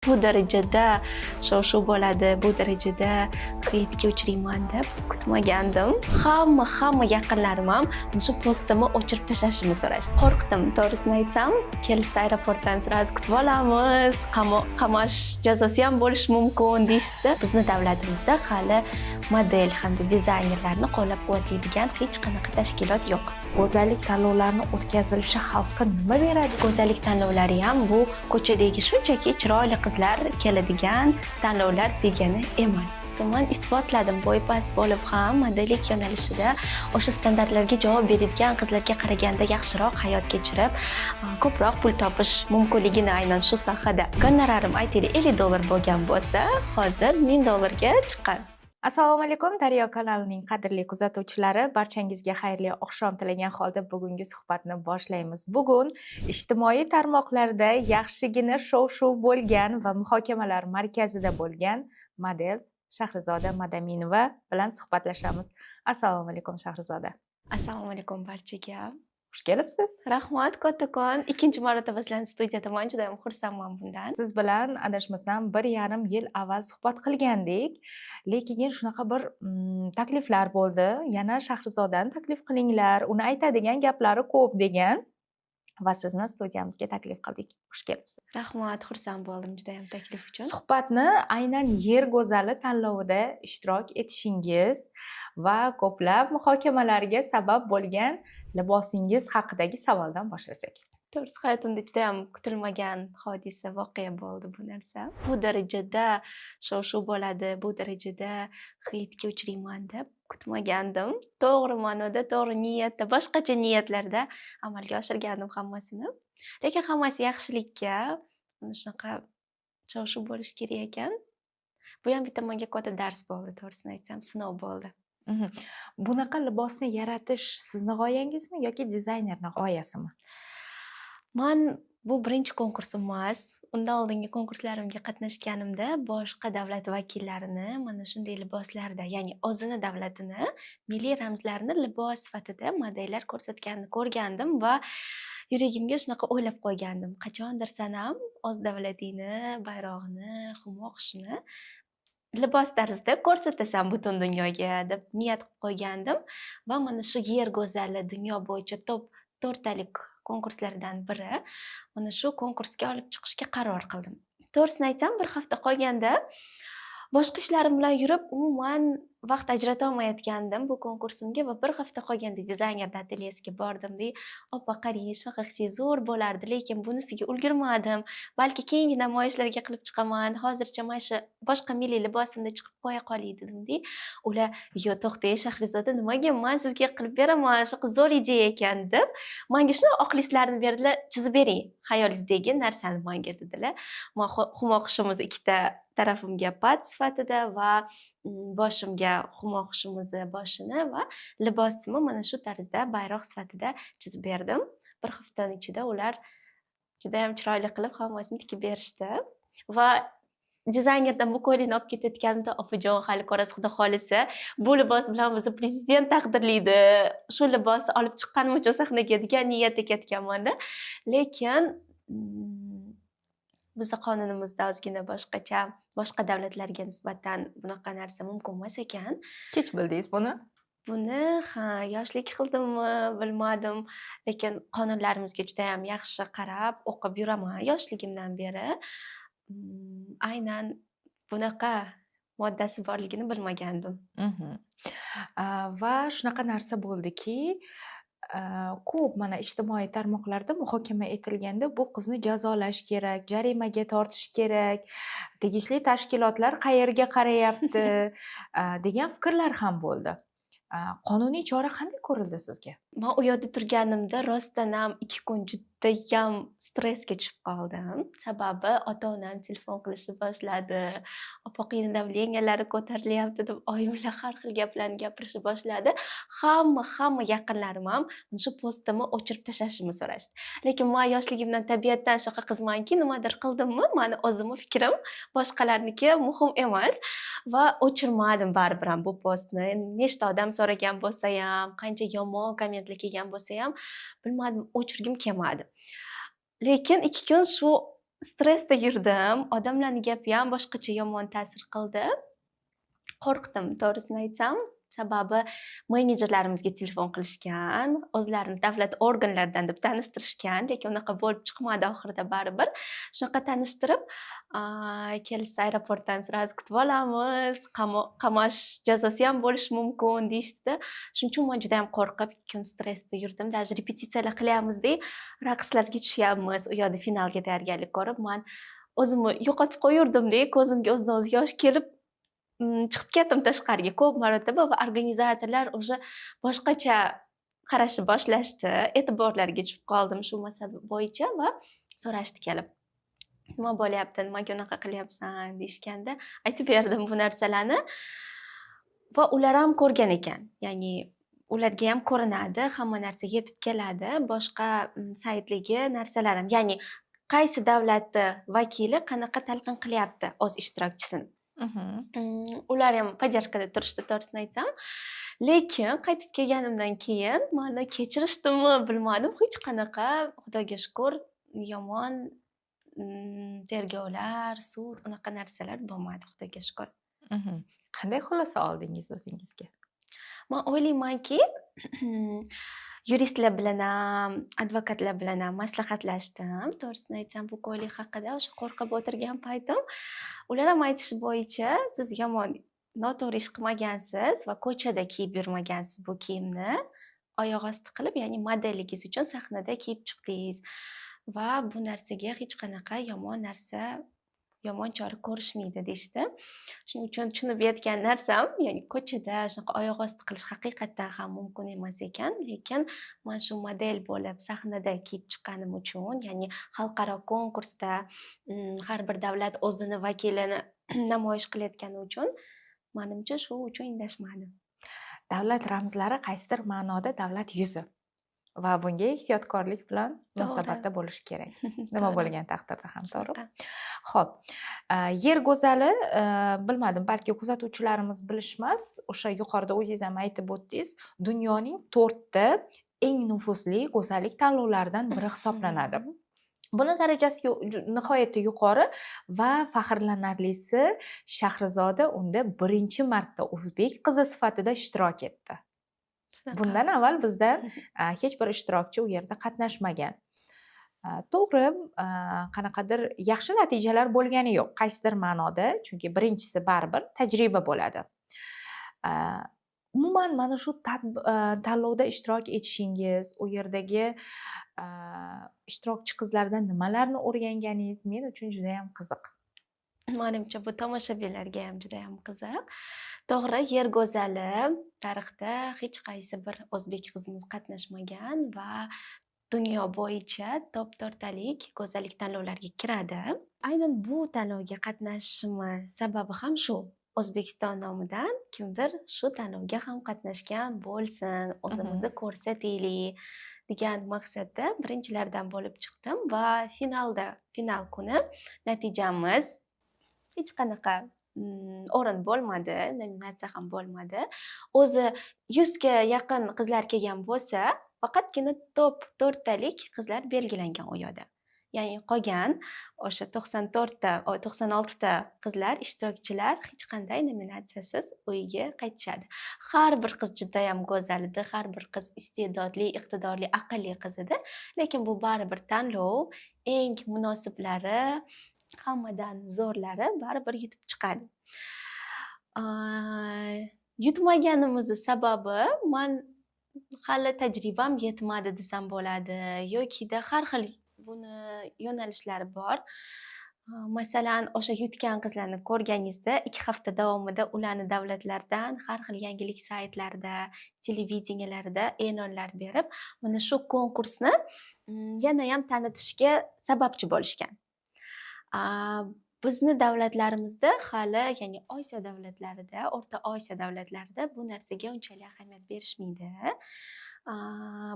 bu darajada shov-shuv bo'ladi, bu darajada xeytga uchrayman deb kutmagandim. Hamma yaqinlarim ham shu postimni o'chirib tashlashimni so'rashdi. Qo'rqdim, to'g'risini aytsam. Kelishsa aeroportdan sразу kutib olamiz, qamash jazosi ham bo'lishi mumkin deyishdi. Bizning davlatimizda hali model hamda dizaynerlarni qo'llab-quvvatlaydigan hech qanaqa tashkilot yo'q. Go'zallik tanlovlarini o'tkazilishi xalqqa nima beradi? Go'zallik tanlovlari ham bu ko'chadagi shunchaki chiroyli qizlar keladigan tanlovlar degani emas. Men isbotladim, bo'yi past bo'lib ham modellik yo'nalishida o'sha standartlarga javob beradigan qizlarga qaraganda yaxshiroq hayot kechirib, ko'proq pul topish mumkinligini aynan shu sohada. Gonorarim aytaylik $50 bo'lgan bo'lsa, hozir $1000 ga chiqqan. Assalomu alaykum, Daryo kanalining qadrli kuzatuvchilari, barchangizga xayrli oqshom tilagan holda bugungi suhbatni boshlaymiz. Bugun ijtimoiy tarmoqlarda yaxshigina shov-shuv bo'lgan va muhokamalar markazida bo'lgan model Shahrizoda Madaminova bilan suhbatlashamiz. Assalomu alaykum Shahrizoda. Assalomu alaykum barchaga. Xush kelibsiz. Rahmat kattakon. Ikkinchi marotaba sizlarni studiyadaman, juda ham xursandman bundan. Siz bilan adashmasam 1,5 yil avval suhbat qilgandik. Lekin shunaqa bir takliflar bo'ldi. Yana Shahrizodani taklif qilinglar, uni aytadigan gaplari ko'p degan va sizni studiyamizga taklif qildik. Xush kelibsiz. Rahmat, xursand bo'ldim juda ham taklif uchun. Suhbatni aynan Yer go'zali tanlovida ishtirok etishingiz va ko'plab muhokamalarga sabab bo'lgan libosingiz haqidagi savoldan boshlasak. To'g'risi hayotimda juda ham kutilmagan hodisa, voqea bo'ldi bu narsa. Bu darajada shov-shuv bo'ladi, bu darajada xeytga uchrayman deb kutmagandim. To'g'ri ma'noda, to'g'ri niyatda, boshqacha niyatlarda amalga oshirgandim hammasini. Lekin hammasi yaxshilikka, shunaqa shov-shuv bo'lish kerak ekan. Bu ham bitta menga katta dars bo'ldi, to'g'risini aytsam, sinov bo'ldi. Bunaqa libosni yaratish sizni g'oyangizmi yoki dizaynerning g'oyasimi? Men bu birinchi konkursim emas. Undan oldingi konkurslarimga qatnashganimda boshqa davlat vakillarini mana shunday liboslarda, ya'ni o'zini davlatini, milliy ramzlarini libos sifatida modellar ko'rsatganini ko'rgandim va yuragimga shunaqa o'ylab qo'ygandim. Qachondir sanam o'z davlatingni, bayrog'ini, humo oqishini libos tarzida ko'rsatasan butun dunyoga deb niyat qilib qo'ygandim va mana shu Yer go'zali dunyo bo'yicha top 4talik konkurslardan biri, mana shu konkursga olib chiqishga qaror qildim. To'g'risini aytsam, bir hafta qolganda boshqa ishlarim bilan yurib, umuman vaqt ajrata olmayotgandim bu konkursimga va bir hafta qolganda dizayner atelyesiga bordim-da, "Opa, qarang, shunaqa qilsak zo'r bo'lardi, lekin bunisiga ulgurmadim. Balki keyingi namoyishlarga qilib chiqaman. Hozircha mana shu boshqa milliy libosimda chiqib qo'ya qolay" dedim-da. Ular, "Yo, to'xtang, Shahrizoda, nimaga men sizga qilib beraman, shunaqa zo'r ideya ekan" deb menga shuni oq listlarini berdilar, "Chizib bering, xayolingizdagi narsani menga" dedilar. Men humo oqishimiz ikkita tarafimga pat sifatida va boshimga humo oqishimizni boshini va libosimni mana shu tarzda bayroq sifatida chizib berdim. Bir haftaning ichida ular juda ham chiroyli qilib hammasini tikib berishdi va dizaynerdan bu ko'ylakni olib ketayotganimda, "Opajon, hali ko'rasiz, xudo xolisa, bu libos bilan bizni prezident taqdirlaydi. Shu libosni olib chiqqanim uchun sahnaga degan niyatda ketganman-da." Lekin bizning qonunimizda ozgina boshqacha, boshqa davlatlarga nisbatan bunaqa narsa mumkin emas ekan. Kech bildingiz buni? Buni yoshlik qildimmi, bilmadim, lekin qonunlarimizga juda ham yaxshi qarab o'qib yuraman yoshligimdan beri. Aynan bunaqa moddasi borligini bilmagandim. Va shunaqa narsa bo'ldiki, ko'p mana ijtimoiy tarmoqlarda muhokama etilganda bu qizni jazolash kerak, jarimaga tortish kerak, tegishli tashkilotlar qayerga qarayapti degan fikrlar ham bo'ldi. Qonuniy chora qanday ko'rildi sizga? Men u yerda turganimda rostdan ham 2 kun judayam stressga tushib qoldim. Sababi ota-onam telefon qilishni boshladi. Opoqiyning davleniyalari ko'tarilyapti deb oyimlar har xil gaplarni gapirishni boshladi. Hamma yaqinlarim ham shu postimni o'chirib tashlashimni so'rashdi. Lekin men yoshligimdan tabiatdan shunaqa qizmanki, nimadir qildimmi, meni o'zimning fikrim boshqalarniki muhim emas va o'chirmadim baribir ham bu postni. Nechta odam so'ragan bo'lsa ham, qancha yomon kommentlar kelgan bo'lsa ham, bilmadim, o'chirgim kelmadi. Lekin 2 kun shu stressda yurdim. Odamlarning gapi ham boshqacha yomon ta'sir qildi. Qo'rqdim, to'g'risini aytsam. Sababi menejerlarimizga telefon qilishgan, o'zlarini davlat organlaridan deb tanishtirishgan, lekin unaqa bo'lib chiqmadi oxirida baribir. Shunaqa tanishtirib, kelishsa aeroportdan sразу kutib olamiz, qamash jazosi ham bo'lishi mumkin deyishdi. Shuning uchun men juda ham qo'rqib, 2 kun stressda yurdim. Даже repetitsiyalar qilyapmizda, raqslarga tushyapmiz. U yoqda finalga tayyorgarlik ko'rib, men o'zimni yo'qotib qo'yurdimda, ko'zimga o'zidan o'zi yosh kelib chiqib ketdim tashqariga ko'p marotaba va organizatorlar уже boshqacha qarashni boshlashdi. E'tiborlariga tushib qoldim shu masala bo'yicha va so'rashdi kelib. Nima bo'lyapti, nimaga unaqa qilyapsan deyishganda aytib berdim bu narsalarni va ular ham ko'rgan ekan. Ya'ni ularga ham ko'rinadi, hamma narsa yetib keladi. Boshqa saytligi narsalar ham, ya'ni qaysi davlatni vakili qanaqa talqin qilyapti o'z ishtirokchisini. Ular ham podдержкада turishdi, to'g'risini aytsam. Lekin qaytib kelganimdan keyin meni kechirishdimi bilmadim, hech qanaqa, xudoga shukr, yomon tergovlar, sud, unaqa narsalar bo'lmadi, xudoga shukr. Qanday xulosa oldingiz o'zingizga? Men o'ylaymanki, yuristlar bilan ham, advokatlar bilan ham maslahatlashdim. To'g'risini aytsam, bu ko'ylik haqida o'sha qo'rqib o'tirgan paytim, ular ham aytishi bo'yicha, siz yomon, noto'g'ri ish qilmagansiz va ko'chada kiyib yurmagansiz bu kiyimni. Oyoq osti qilib, ya'ni modelligingiz uchun sahnada kiyib chiqdingiz va bu narsaga hech qanaqa yomon narsa, yomon chora ko'rishmaydi deyishdi. Shuning uchun tushunib yetgan narsam, ya'ni ko'chada shunaqa oyoq osti qilish haqiqatdan ham mumkin emas ekan, lekin men shu model bo'lib sahnada kiyib chiqqanim uchun, ya'ni xalqaro konkursda har bir davlat o'zini vakilini namoyish qilayotgani uchun, menimcha shu uchun indashmadim. Davlat ramzlari qaysidir ma'noda davlat yuzi va bunga ehtiyotkorlik bilan munosabatda bo'lish kerak. Nima bo'lgan taqdirda ham, to'g'ri? Xo'p, yer go'zali, bilmadim, balki kuzatuvchilarimiz bilishmas, o'sha yuqorida o'zingiz ham aytib o'tdingiz, dunyoning 4 ta eng nufuzli go'zallik tanlovlaridan biri hisoblanadi. Buni darajasi nihoyatda yuqori va faxrlanarlisi, Shahrizoda unda birinchi marta o'zbek qizi sifatida ishtirok etdi. Bundan avval bizda hech bir ishtirokchi u yerda qatnashmagan. To'g'ri, qanaqadir yaxshi natijalar bo'lgani yo'q, qaysidir ma'noda, chunki birinchisi baribir tajriba bo'ladi. Umuman mana shu tanlovda ishtirok etishingiz, u yerdagi ishtirokchi qizlardan nimalarni o'rganganingiz men uchun juda ham qiziq. Menimcha bu tomoshabinlarga ham juda ham qiziq. To'g'ri, yer go'zali tarixda hech qaysi bir o'zbek qizimiz qatnashmagan va dunyo bo'yicha top 4 talik go'zallik tanlovlariga kiradi. Aynan bu tanlovga qatnashishimiz sababi ham shu. O'zbekiston nomidan kimdir shu tanlovga ham qatnashgan bo'lsin, o'zimizni ko'rsataylik degan maqsadda birinchilardan bo'lib chiqdim va final kuni natijamiz hech qanaqa o'rin bo'lmadi, nominatsiya ham bo'lmadi. O'zi 100 ga yaqin qizlar kelgan bo'lsa, faqatgina top 4 talik qizlar belgilangan u yerda. Ya'ni qolgan o'sha 96 ta qizlar, ishtirokchilar hech qanday nominatsiyasiz uyiga qaytishadi. Har bir qiz juda ham go'zal edi, har bir qiz iste'dodli, iqtidorli, aqlli qiz edi, lekin bu baribir tanlov, eng munosiblari, hammadan zo'rlari baribir yutib chiqadi. Yutmaganimiz sababi men hali tajribam yetmadi desam bo'ladi, yoki-da har xil buni yo'nalishlari bor. Masalan, o'sha yutgan qizlarni ko'rganingizda 2 hafta davomida ularni davlatlardan har xil yangilik saytlarida, televideniyalarida e'lonlar berib, mana shu konkursni yana ham tanitishga sababchi bo'lishgan. Bizni davlatlarimizda hali, ya'ni Osiyo davlatlarida, O'rta Osiyo davlatlarida bu narsaga unchalik ahamiyat berishmaydi.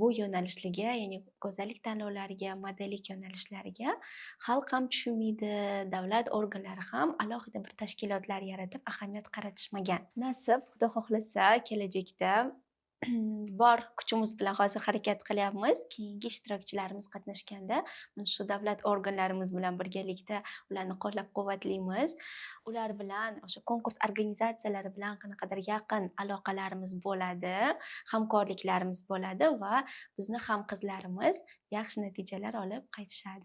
Bu yo'nalishlarga, ya'ni go'zallik tanlovlariga, modellik yo'nalishlariga xalq ham tushunmaydi, davlat organlari ham alohida bir tashkilotlar yaratib ahamiyat qaratishmagan. Nasib, xudo xohlasa, kelajakda bor kuchimiz bilan hozir harakat qilyapmiz. Keyingi ishtirokchilarimiz qatnashganda mana shu davlat organlarimiz bilan birgalikda ularni qo'llab-quvvatlaymiz. Ular bilan o'sha konkurs organizatsiyalari bilan qanaqadir yaqin aloqalarimiz bo'ladi, hamkorliklarimiz bo'ladi va bizni ham qizlarimiz yaxshi natijalar olib qaytishadi.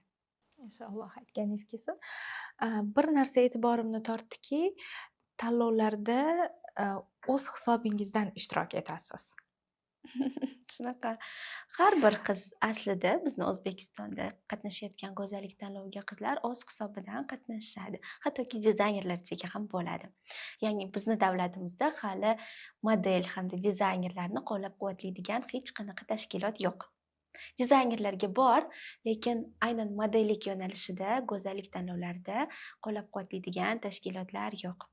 Inshaalloh aytganingiz kelsin. Bir narsa e'tiborimni tortdiki, tanlovlarda o'z hisobingizdan ishtirok etasiz. Shunaqa. Har bir qiz aslida bizni O'zbekistonda qatnashayotgan go'zallik tanloviga qizlar o'z hisobidan qatnashishadi. Hattoki dizaynerlar desak ham bo'ladi. Ya'ni bizni davlatimizda hali model hamda dizaynerlarni qo'llab-quvvatlaydigan hech qanaqa tashkilot yo'q. Dizaynerlarga bor, lekin aynan modellik yo'nalishida go'zallik tanlovlarida qo'llab-quvvatlaydigan tashkilotlar yo'q.